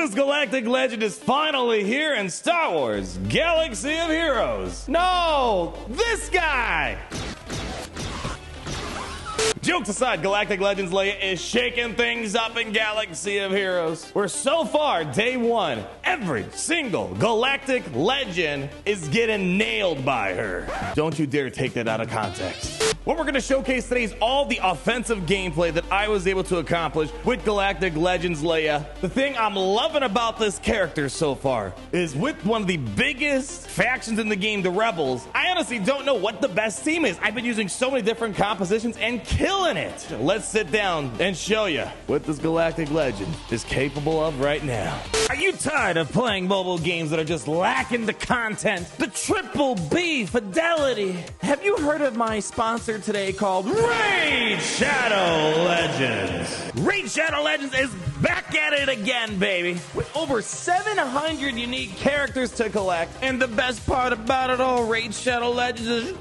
newest galactic legend is finally here in Star Wars Galaxy of Heroes. No, this guy! Jokes aside, Galactic Legends Leia is shaking things up in Galaxy of Heroes. Where so far, day one, every single Galactic Legend is getting nailed by her. Don't you dare take that out of context. What we're going to showcase today is all the offensive gameplay that I was able to accomplish with Galactic Legends Leia. The thing I'm loving about this character so far is with one of the biggest factions in the game, the Rebels, I honestly don't know what the best team is. I've been using so many different compositions and killing it. Let's sit down and show you what this Galactic Legend is capable of right now. Are you tired of playing mobile games that are just lacking the content, the triple B fidelity? Have you heard of my sponsor today called Raid Shadow Legends? Raid Shadow Legends is back at it again, baby, with over 700 unique characters to collect. And the best part about it all, Raid Shadow Legends is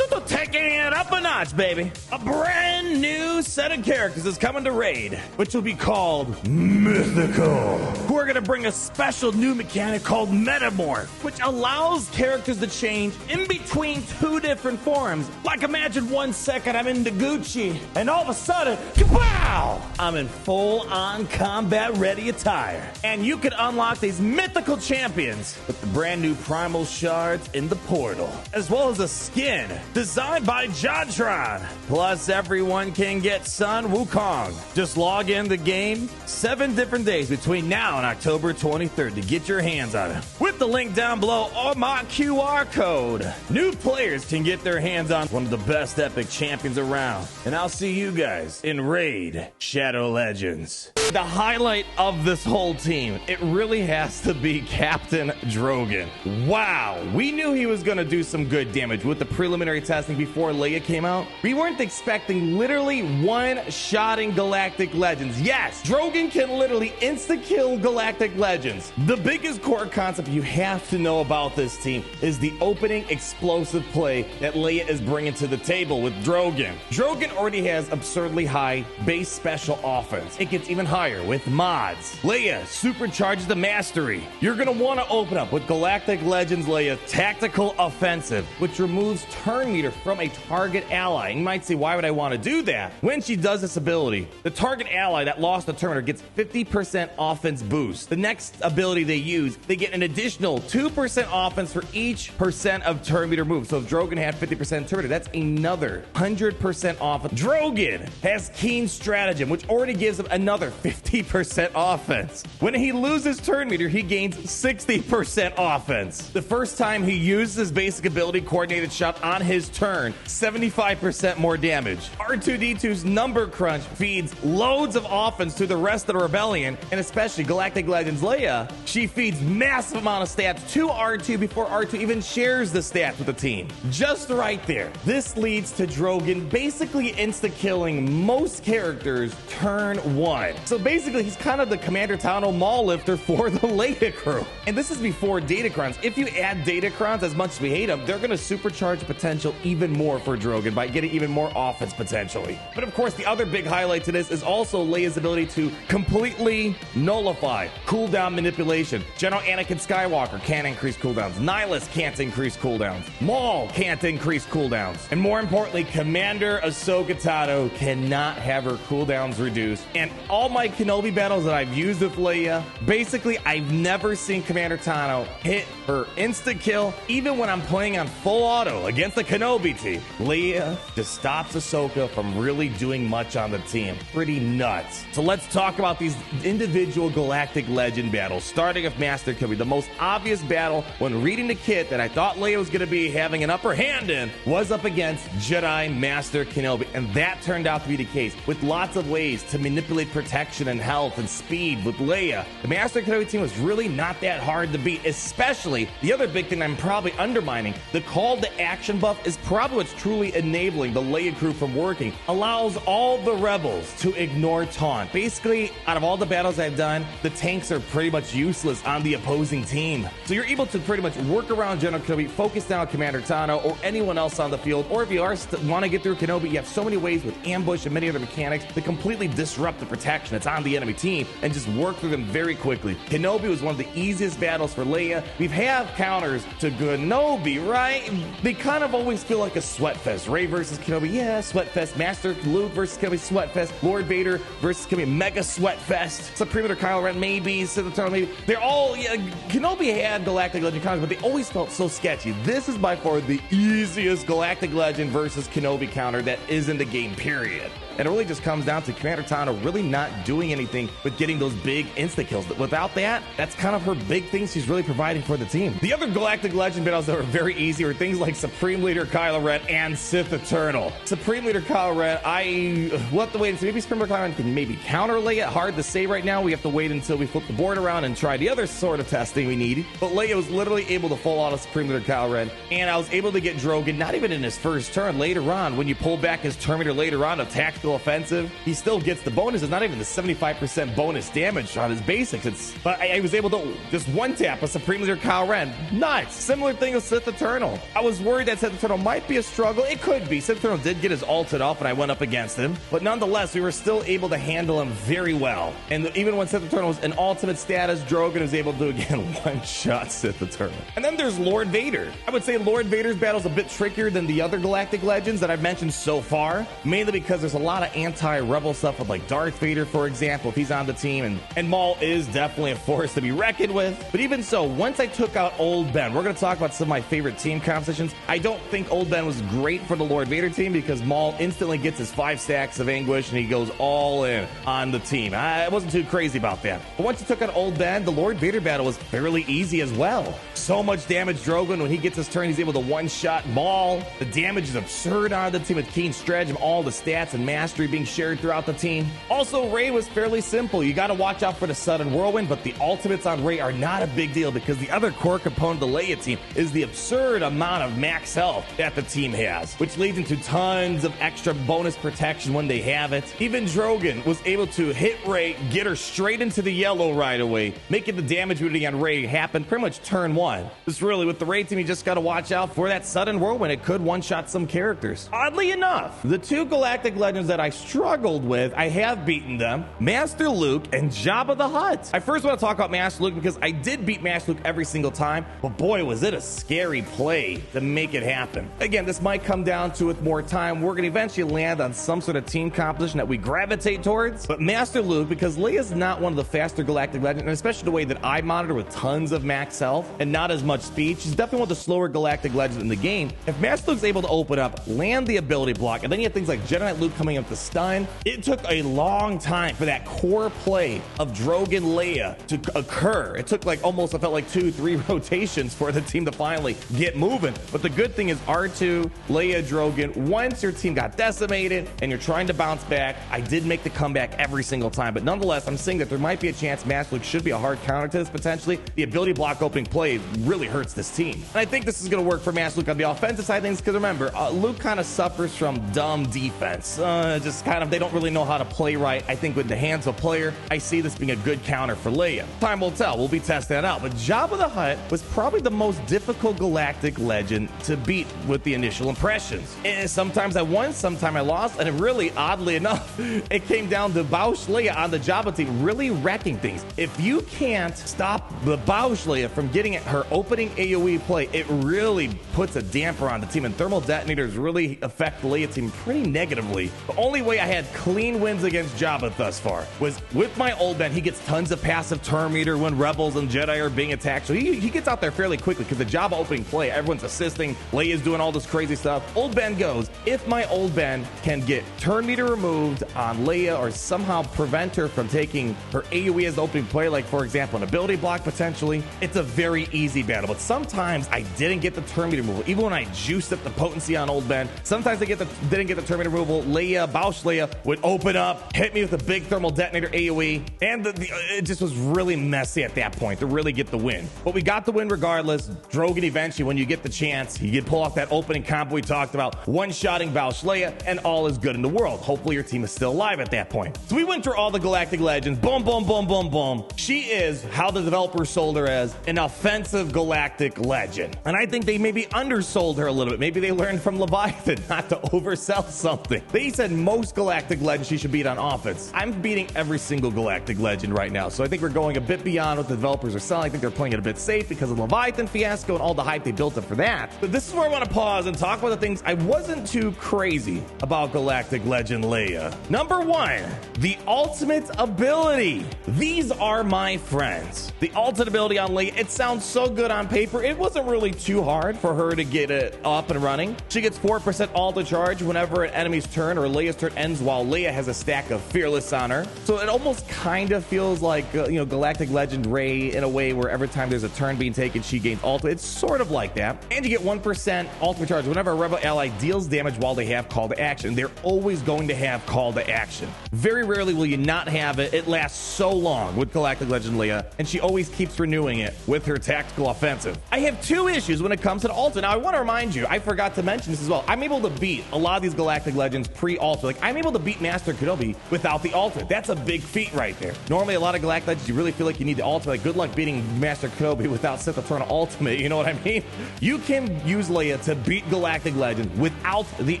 taking it up a notch, baby. A brand new set of characters is coming to Raid, which will be called Mythical. We're going to bring a special new mechanic called Metamorph, which allows characters to change in between two different forms. Like imagine 1 second I'm into Gucci, and all of a sudden, kapow! I'm in full-on combat-ready attire. And you can unlock these mythical champions with the brand new primal shards in the portal, as well as a skin designed by Jotron. Plus, everyone can get Sun Wukong. Just log in the game 7 different days between now and October 23rd to get your hands on it. With the link down below or my QR code, new players can get their hands on one of the best epic champions around. And I'll see you guys in Raid Shadow Legends. The highlight of this whole team, it really has to be Captain Drogan. Wow, we knew he was going to do some good damage with the preliminary testing before Leia came out. We weren't expecting literally one-shotting Galactic Legends. Yes, Drogan can literally insta-kill Galactic Legends. The biggest core concept you have to know about this team is the opening explosive play that Leia is bringing to the table with Drogan. Drogan already has absurdly high base special offense. It gets even higher with mods. Leia supercharges the mastery. You're going to want to open up with Galactic Legends Leia Tactical Offensive, which removes turn meter from a target ally. You might say, why would I want to do that? When she does this ability, the target ally that lost the turn meter gets 50% offense boost. The next ability they use, they get an additional 2% offense for each percent of turn meter move. So if Drogan had 50% turn meter, that's another 100% offense. Drogan has Keen Stratagem, which already gives him another 50% offense. When he loses turn meter, he gains 60% offense. The first time he uses his basic ability, Coordinated Shot, on his turn, 75% more damage. R2-D2's Number Crunch feeds loads of offense to the rest of the Rebellion, and especially Galactic Legends Leia. She feeds massive amount of stats to R2 before R2 even shares the stats with the team. Just right there. This leads to Drogan basically insta-killing most characters turn 1. So basically, he's kind of the Commander Tano mall lifter for the Leia crew. And this is before Datacrons. If you add Datacrons, as much as we hate them, they're going to supercharge potential even more for Drogan by getting even more offense potentially. But of course, the other big highlight to this is also Leia's ability to completely nullify cooldown manipulation. General Anakin Skywalker can't increase cooldowns. Nihilus can't increase cooldowns. Maul can't increase cooldowns. And more importantly, Commander Ahsoka Tano cannot have her cooldowns reduced. And all my Kenobi battles that I've used with Leia, basically, I've never seen Commander Tano hit her insta-kill, even when I'm playing on full auto against the Kenobi team. Leia just stops Ahsoka from really doing much on the team. Pretty nuts. So let's talk about these individual Galactic Legend battles, starting with Master Kenobi. The most obvious battle when reading the kit that I thought Leia was going to be having an upper hand in was up against Jedi Master Kenobi, and that turned out to be the case, with lots of ways to manipulate protection and health and speed with Leia. The Master Kenobi team was really not that hard to beat, especially the other big thing I'm probably undermining. The call to action buff is probably what's truly enabling the Leia crew from working. Allows all the rebels to ignore taunt. Basically, out of all the battles I've done, the tanks are pretty much useless on the opposing team. team. So you're able to pretty much work around General Kenobi, focus down Commander Tano or anyone else on the field, or if you want to get through Kenobi, you have so many ways with ambush and many other mechanics to completely disrupt the protection that's on the enemy team and just work through them very quickly. Kenobi was one of the easiest battles for Leia. We've had counters to Kenobi, right? They kind of always feel like a sweat fest. Rey versus Kenobi, yeah, sweat fest. Master Luke versus Kenobi, sweat fest. Lord Vader versus Kenobi, mega sweat fest. Supreme Leader Kylo Ren, maybe. Synthatiger, maybe. They're all, yeah, Kenobi had Galactic Legend counters, but they always felt so sketchy. This is by far the easiest Galactic Legend versus Kenobi counter that is in the game, period. And it really just comes down to Commander Tano really not doing anything but getting those big insta-kills. Without that, that's kind of her big thing she's really providing for the team. The other Galactic Legend battles that were very easy were things like Supreme Leader Kylo Ren and Sith Eternal. Supreme Leader Kylo Ren, we'll have to wait and see. Maybe Supreme Leader Kylo Ren can maybe counter Leia. Hard to say right now. We have to wait until we flip the board around and try the other sort of testing we need. But Leia was literally able to full out of Supreme Leader Kylo Ren, and I was able to get Drogan, not even in his first turn. Later on, when you pull back his turn meter later on, a tactical offensive, he still gets the bonus. It's not even the 75% bonus damage on his basics. But I was able to just one tap a Supreme Leader Kylo Ren. Nuts. Similar thing with Sith Eternal. I was worried that Sith Eternal might be a struggle. It could be. Sith Eternal did get his ulted off and I went up against him. But nonetheless, we were still able to handle him very well. And even when Sith Eternal was in ultimate status, Drogan was able to, again, one-shot Sith Eternal. And then there's Lord Vader. I would say Lord Vader's battle is a bit trickier than the other Galactic Legends that I've mentioned so far. Mainly because there's a lot of anti-rebel stuff with like Darth Vader, for example, if he's on the team, and Maul is definitely a force to be reckoned with. But even so, once I took out Old Ben, we're going to talk about some of my favorite team compositions. I don't think Old Ben was great for the Lord Vader team because Maul instantly gets his 5 stacks of anguish and he goes all in on the team. I wasn't too crazy about that. But once you took out Old Ben, the Lord Vader battle was fairly easy as well. So much damage. Drogan, when he gets his turn, he's able to one-shot Maul. The damage is absurd on the team with keen stratagem, all the stats and mastery being shared throughout the team. Also, Rey was fairly simple. You got to watch out for the sudden whirlwind, but the ultimates on Rey are not a big deal because the other core component of the Leia team is the absurd amount of max health that the team has, which leads into tons of extra bonus protection when they have it. Even Drogan was able to hit Rey, get her straight into the yellow right away, making the damage routing on Rey happen pretty much turn 1. Just really, with the Rey team, you just got to watch out for that sudden whirlwind. It could one-shot some characters. Oddly enough, the 2 Galactic Legends that I struggled with, I have beaten them, Master Luke and Jabba the Hutt. I first want to talk about Master Luke because I did beat Master Luke every single time, but boy, was it a scary play to make it happen. Again, this might come down to with more time. We're going to eventually land on some sort of team composition that we gravitate towards, but Master Luke, because Leia's not one of the faster Galactic Legends, and especially the way that I monitor with tons of max health and not as much speed, she's definitely one of the slower Galactic Legends in the game. If Master Luke's able to open up, land the ability block, and then you have things like Jedi Knight Luke coming up to stun, it took a long time for that core play of Drogan Leia to occur. It took like almost, I felt like 2-3 rotations for the team to finally get moving. But the good thing is R2, Leia, Drogan, once your team got decimated and you're trying to bounce back, I did make the comeback every single time. But nonetheless, I'm saying that there might be a chance Master Luke should be a hard counter to this potentially. The ability block opening play really hurts this team. And I think this is going to work for Master Luke on the offensive side of things because remember, Luke kind of suffers from dumb defense. Just kind of, they don't really know how to play right. I think with the hands of a player, I see this being a good counter for Leia. Time will tell. We'll be testing that out. But Jabba the Hutt was probably the most difficult Galactic Legend to beat with the initial impressions. And sometimes I won, sometimes I lost, and really, oddly enough, it came down to Bausch Leia on the Jabba team really wrecking things. If you can't stop the Bausch Leia from getting her opening AoE play, it really puts a damper on the team, and thermal detonators really affect the Leia team pretty negatively. The only way I had clean wins against Jabba thus far was with my Old Ben. He gets tons of passive turn meter when rebels and Jedi are being attacked, so he gets out there fairly quickly because the Jabba opening play, everyone's assisting, Leia's doing all this crazy stuff. Old Ben goes, if my Old Ben can get turn meter removed on Leia or somehow prevent her from taking her AoE as the opening play, like for example an ability block potentially, it's a very easy battle. But sometimes I didn't get the turn meter removal. Even when I juiced up the potency on Old Ben, sometimes I didn't get the turn meter removal. Leia Leia, Bausch Leia would open up, hit me with a big thermal detonator AoE, and it just was really messy at that point to really get the win. But we got the win regardless. Drogan eventually, when you get the chance, you can pull off that opening combo we talked about, one-shotting Bausch Leia, and all is good in the world. Hopefully your team is still alive at that point. So we went through all the Galactic Legends, boom, boom, boom, boom, boom. She is how the developers sold her, as an offensive Galactic Legend. And I think they maybe undersold her a little bit. Maybe they learned from Leviathan not to oversell something. They said most Galactic Legends she should beat on offense. I'm beating every single Galactic Legend right now, so I think we're going a bit beyond what the developers are selling. I think they're playing it a bit safe because of the Leviathan fiasco and all the hype they built up for that. But this is where I want to pause and talk about the things I wasn't too crazy about Galactic Legend Leia. Number one, the ultimate ability. These are my friends. The ultimate ability on Leia, it sounds so good on paper. It wasn't really too hard for her to get it up and running. She gets 4% ultra charge whenever an enemy's turn or Leia's turn ends, while Leia has a stack of Fearless on her. So it almost kind of feels like, Galactic Legend Rey in a way where every time there's a turn being taken, she gains ultimate. It's sort of like that. And you get 1% ultimate charge whenever a rebel ally deals damage while they have call to action. They're always going to have call to action. Very rarely will you not have it. It lasts so long with Galactic Legend Leia, and she always keeps renewing it with her tactical offensive. I have two issues when it comes to the ultimate. Now, I want to remind you, I forgot to mention this as well. I'm able to beat a lot of these Galactic Legends pre-ultimate. Like, I'm able to beat Master Kenobi without the ultimate. That's a big feat right there. Normally, a lot of Galactic Legends, you really feel like you need the ultimate. Like, good luck beating Master Kenobi without Sith Eternal ultimate. You know what I mean? You can use Leia to beat Galactic Legends without the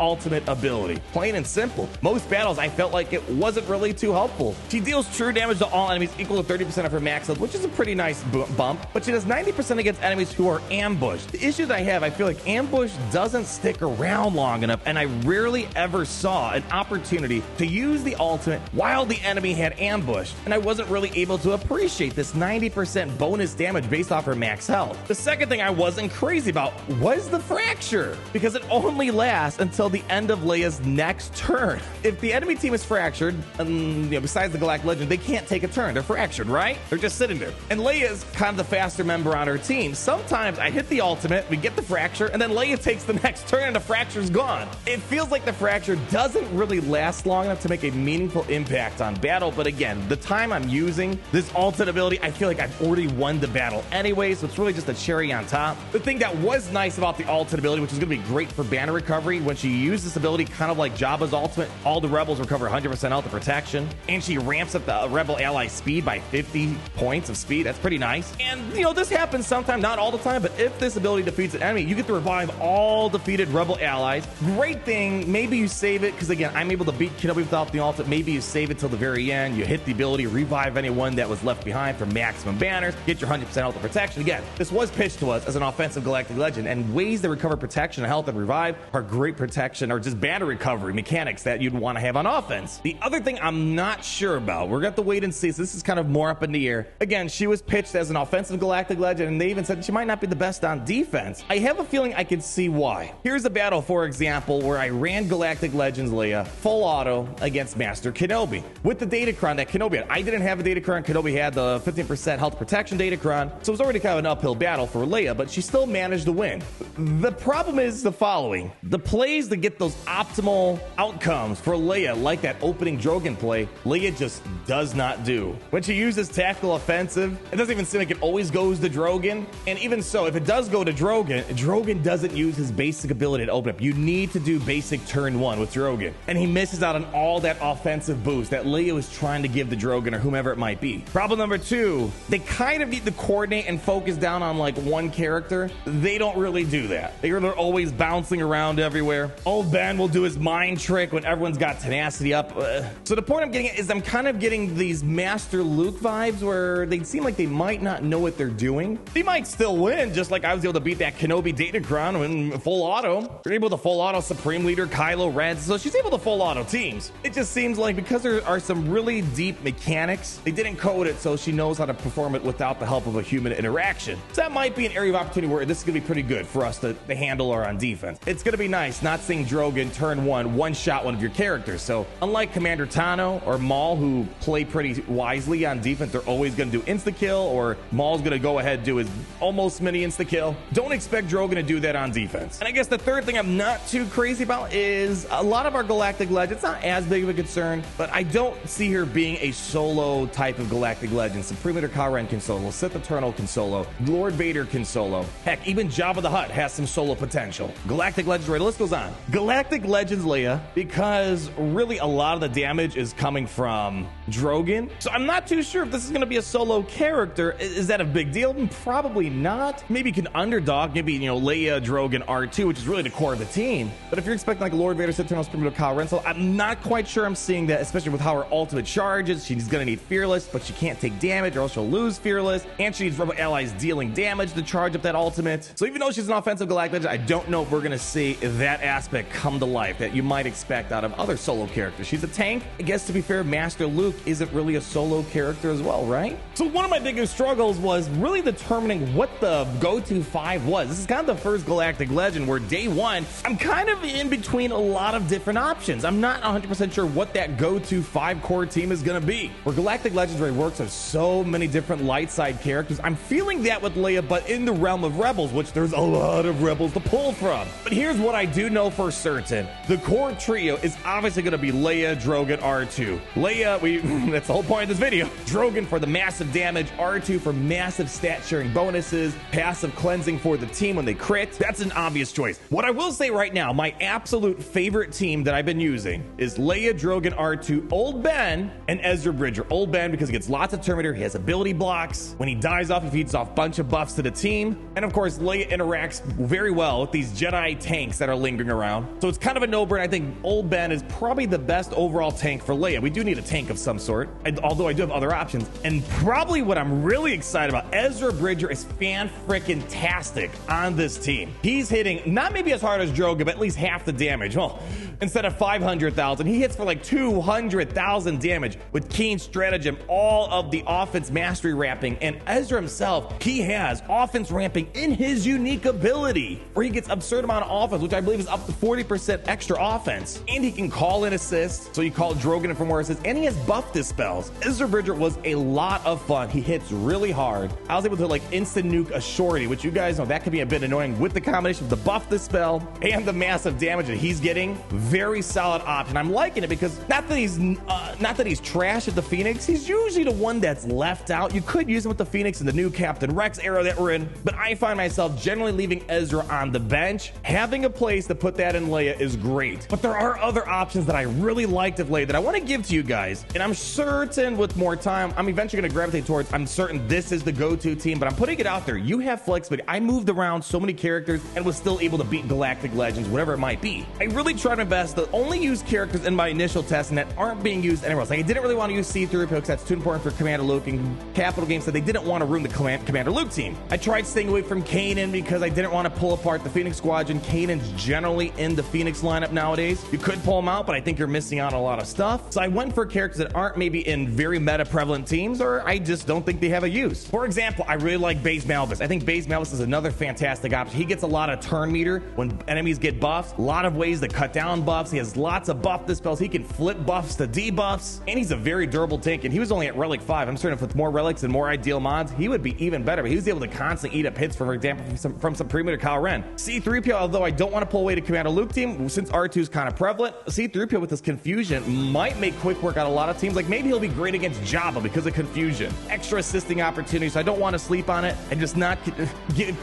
ultimate ability. Plain and simple. Most battles, I felt like it wasn't really too helpful. She deals true damage to all enemies equal to 30% of her max health, which is a pretty nice bump, but she does 90% against enemies who are ambushed. The issue that I have, I feel like ambush doesn't stick around long enough, and I rarely ever saw an opportunity to use the ultimate while the enemy had ambushed, and I wasn't really able to appreciate this 90% bonus damage based off her max health. The second thing I wasn't crazy about was the fracture, because it only lasts until the end of Leia's next turn. If the enemy team is fractured, besides the Galactic Legend, they can't take a turn. They're fractured, right? They're just sitting there. And Leia's kind of the faster member on her team. Sometimes I hit the ultimate, we get the fracture, and then Leia takes the next turn and the fracture's gone. It feels like the fracture doesn't really last long enough to make a meaningful impact on battle, but again, the time I'm using this ultimate ability, I feel like I've already won the battle anyway, so it's really just a cherry on top. The thing that was nice about the ultimate ability, which is going to be great for banner recovery, when she used this ability kind of like Jabba's ultimate, all the rebels recover 100% health of protection, and she ramps up the rebel ally speed by 50 points of speed. That's pretty nice. And this happens sometimes, not all the time, but if this ability defeats an enemy, you get to revive all defeated rebel allies. Great thing. Maybe you save it, because again, I'm able to beat Kenobi without the ultimate. Maybe you save it till the very end. You hit the ability, revive anyone that was left behind for maximum banners, get your 100% health of protection. Again, this was pitched to us as an offensive Galactic Legend, and ways to recover protection and health and revive are great protection or just banner recovery mechanics that you'd want to have on offense. The other thing I'm not sure about, we're going to have to wait and see, so this is kind of more up in the air. Again, she was pitched as an offensive Galactic Legend, and they even said she might not be the best on defense. I have a feeling I can see why. Here's a battle, for example, where I ran Galactic Legends Leia full auto against Master Kenobi with the Datacron that Kenobi had. I didn't have a Datacron. Kenobi had the 15% health protection Datacron, so it was already kind of an uphill battle for Leia, but she still managed to win. The problem is the following. The plays to get those optimal outcomes for Leia, like that opening Drogan play, Leia just does not do. When she uses tactical offensive, it doesn't even seem like it always goes to Drogan. And even so, if it does go to Drogan, Drogan doesn't use his basic ability to open up. You need to do basic turn one with Drogan. And he misses out on all that offensive boost that Leia was trying to give to Drogan or whomever it might be. Problem number two, they kind of need to coordinate and focus down on like one character. They don't really do that. They're always bouncing around everywhere. Old Ben will do his mind trick when everyone's got tenacity up. So the point I'm getting at is I'm kind of getting these Master Luke vibes where they seem like they might not know what they're doing. They might still win, just like I was able to beat that Kenobi Datacron in full auto. They're able to full auto Supreme Leader Kylo Ren, so she's able to full auto teams. It just seems like because there are some really deep mechanics, they didn't code it so she knows how to perform it without the help of a human interaction. So that might be an area of opportunity where this is going to be pretty good for us to handle her on defense. It's going to be nice not seeing Drogan turn one shot one of your characters. So unlike Commander Tano or Maul, who play pretty wisely on defense, they're always going to do insta-kill, or Maul's going to go ahead and do his almost mini insta-kill. Don't expect Drogan to do that on defense. And I guess the third thing I'm not too crazy about is a lot of our Galactic Legend. It's not as big of a concern, but I don't see her being a solo type of Galactic Legend. Supreme Leader Kylo Ren can solo, Sith Eternal can solo, Lord Vader can solo. Heck, even Jabba the Hutt has some solo potential. Galactic Legends, right? The list goes on. Galactic Legends Leia, because really a lot of the damage is coming from Drogan. So I'm not too sure if this is going to be a solo character. Is that a big deal? Probably not. Maybe you can underdog, maybe, you know, Leia, Drogan, R2, which is really the core of the team. But if you're expecting like Lord Vader, Sith Eternal, Supreme Leader Kylo Ren, so I'm not quite sure I'm seeing that, especially with how her ultimate charges. She's going to need Fearless, but she can't take damage or else she'll lose Fearless. And she needs Rebel allies dealing damage to charge up that ultimate. So even though she's an offensive Galactic Legend, I don't know if we're going to see that aspect come to life that you might expect out of other solo characters. She's a tank. I guess to be fair, Master Luke isn't really a solo character as well, right? So one of my biggest struggles was really determining what the go-to 5 was. This is kind of the first Galactic Legend where day one, I'm kind of in between a lot of different options. I'm not 100% sure what that go-to 5 core team is going to be. Where Galactic Legends really works are so many different light side characters. I'm feeling that with Leia, but in the realm of Rebels, which there's a lot of Rebels to pull from. But here's what I do know for certain. The core trio is obviously going to be Leia, Drogan, R2. Leia, that's the whole point of this video. Drogan for the massive damage, R2 for massive stat sharing bonuses, passive cleansing for the team when they crit. That's an obvious choice. What I will say right now, my absolute favorite team that I've been using is Leia, Drogan, R2, Old Ben, and Ezra Bridger. Old Ben because he gets lots of Terminator, he has ability blocks. When he dies off, he feeds off a bunch of buffs to the team. And of course, Leia interacts very well with these Jedi tanks that are lingering around. So it's kind of a no-brainer. I think Old Ben is probably the best overall tank for Leia. We do need a tank of some sort, although I do have other options. And probably what I'm really excited about, Ezra Bridger is fan-frickin-tastic on this team. He's hitting not maybe as hard as Drogan, but at least half the damage. Well, instead of 500,000, he hits for like 200,000 damage with keen stratagem, all of the offense mastery ramping. And Ezra himself, he has offense ramping in his unique ability, where he gets absurd amount of offense, which I believe is up to 40% extra offense. And he can call in assists, so you call Drogan in for more assists, and he has buff dispels. Ezra Bridger was a lot of fun. He hits really hard. I was able to like instant nuke a shorty, which you guys know that can be a bit annoying with the combination of the buff dispel and the massive damage that he's getting. Very solid option. I'm liking it because not that he's trash at the Phoenix. He's usually the one that's left out. You could use him with the Phoenix in the new Captain Rex era that we're in, but I find myself generally leaving Ezra on the bench. Having a place to put that in Leia is great, but there are other options that I really liked of Leia that I want to give to you guys, and I'm certain with more time I'm eventually going to gravitate towards. I'm certain this is the go-to team, but I'm putting it out there. You have flexibility. I moved around so many characters and was still able to beat Galactic Legends, whatever it might be. I really tried my best to only use characters in my initial testing that aren't being used anywhere else. Like I didn't really want to use C3PO because that's too important for Commander Luke, and Capital Games said they didn't want to ruin the Commander Luke team. I tried staying away from Kanan because I didn't want to pull apart the Phoenix Squadron. Kanan's generally in the Phoenix lineup nowadays. You could pull him out, but I think you're missing out on a lot of stuff. So I went for characters that aren't maybe in very meta prevalent teams, or I just don't think they have a use. For example, I really like Baze Malbus. I think Baze Malbus is another fantastic option. He gets a lot of turn meter when enemies get buffs, a lot of ways to cut down buffs. He has lots of buff dispels. He can flip buffs to debuffs, and he's a very durable tank, and he was only at Relic 5. I'm certain with more relics and more ideal mods, he would be even better, but he was able to constantly eat up hits, for example, from Supreme Leader Kylo Ren. C3PO, although I don't want to pull away to Commander Luke team, since R2 is kind of prevalent, C3PO with his confusion might make quick work on a lot of teams. Like maybe he'll be great against Jabba because of confusion. Extra assisting opportunities, so I don't want to sleep on it. And just not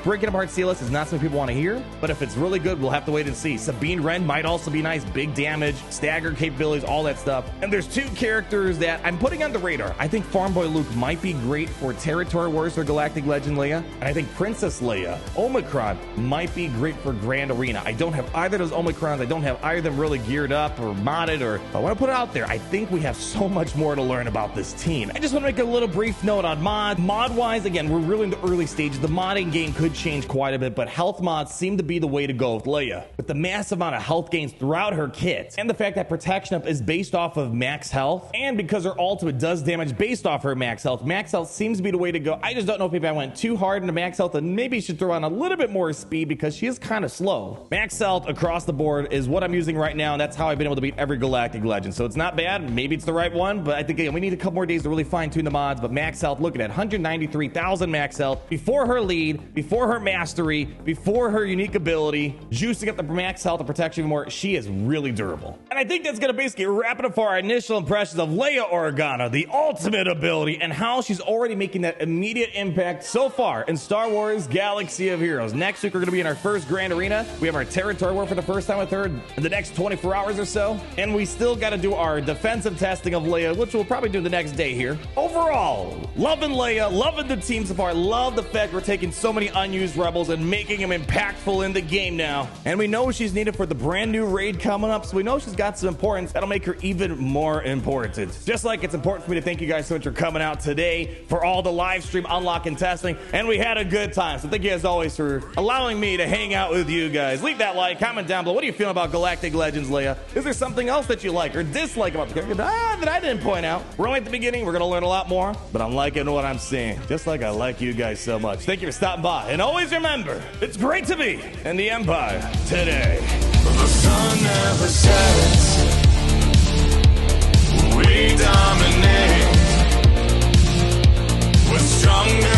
breaking apart CLS is not something people want to hear, but if it's really good, we'll have to wait and see. Sabine Wren might also be nice. Big damage, stagger capabilities, all that stuff. And there's two characters that I'm putting on the radar. I think Farm Boy Luke might be great for Territory Wars or Galactic Legend Leia, and I think Princess Leia Omicron might be great for Grand Arena. I don't have either of those Omicrons. I don't have either of them really geared up or modded, or I want to put it out there. I think we have so much more to learn about this team. I just want to make a little brief note on mod wise. Again, we're really in the early stages. The modding game could change quite a bit, but health mods seem to be the way to go with Leia, with the massive amount of health gains throughout her kit, and the fact that protection up is based off of max health, and because her ultimate does damage based off her max health seems to be the way to go. I just don't know if maybe I went too hard into max health, and maybe you should throw on a little bit more speed because she is kind of slow. Max health across the board is what I'm using right now, and that's how I've been able to beat every Galactic Legend, so it's not bad. Maybe it's the right one, but I think again, we need a couple more days to really fine tune the mods. But max health, looking at 193,000 max health before her lead, before her mastery, before her unique ability, juicing up the max health and protection even more. She is really really durable. And I think that's going to basically wrap it up for our initial impressions of Leia Organa, the ultimate ability, and how she's already making that immediate impact so far in Star Wars Galaxy of Heroes. Next week, we're going to be in our first Grand Arena. We have our territory war for the first time with her in the next 24 hours or so. And we still got to do our defensive testing of Leia, which we'll probably do the next day here. Overall, loving Leia, loving the team so far. Love the fact we're taking so many unused rebels and making them impactful in the game now. And we know she's needed for the brand new raid coming up, so we know she's got some importance that'll make her even more important. Just like it's important for me to thank you guys so much for coming out today for all the live stream unlock and testing, and we had a good time. So thank you as always for allowing me to hang out with you guys. Leave that like, comment down below. What do you feel about Galactic Legends, Leia? Is there something else that you like or dislike about the character that I didn't point out? We're only at the beginning. We're going to learn a lot more, but I'm liking what I'm seeing, just like I like you guys so much. Thank you for stopping by, and always remember, it's great to be in the Empire today. The sun never sets. We dominate. We're stronger.